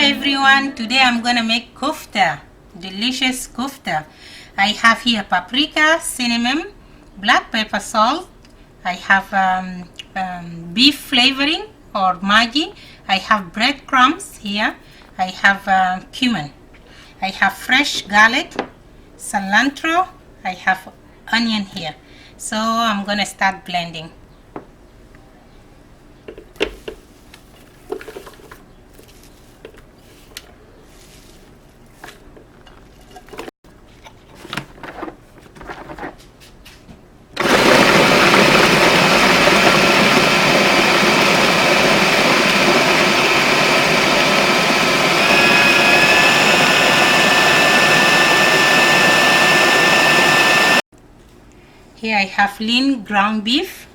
everyone, today I'm gonna make kufta, delicious kufta. I have here paprika, cinnamon, black pepper, salt. I have beef flavoring or Maggi. I have breadcrumbs here. I have cumin. I have fresh garlic, cilantro. I have onion here. So I'm gonna start blending. Here I have lean ground beef.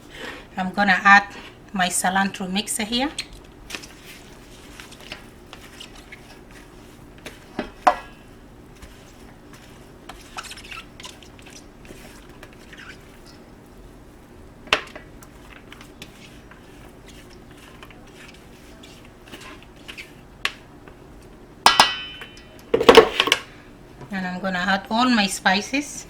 I'm gonna add my cilantro mixer here. And I'm gonna add all my spices.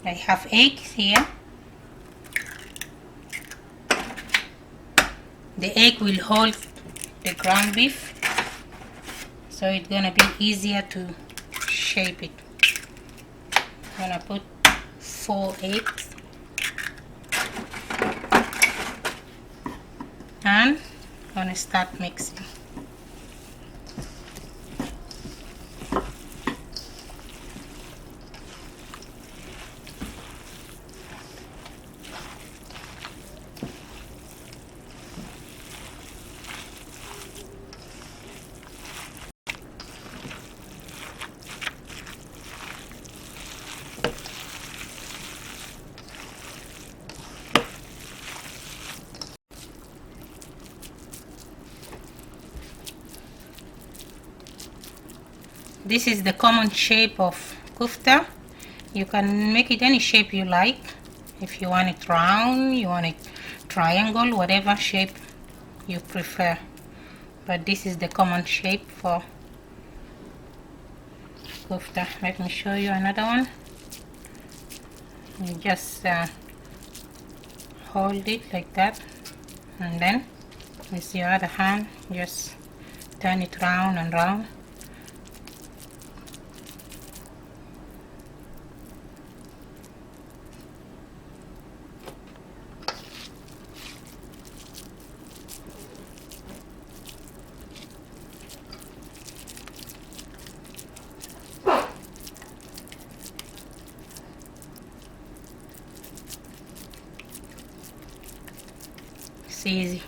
I have eggs here. The egg will hold the ground beef, so it's gonna be easier to shape it. I'm gonna put 4 eggs and I'm gonna start mixing. This is the common shape of kufta. You can make it any shape you like. If you want it round, you want it triangle, whatever shape you prefer. But this is the common shape for kufta. Let me show you another one. You just hold it like that, and then with your other hand just turn it round and round. It's easy.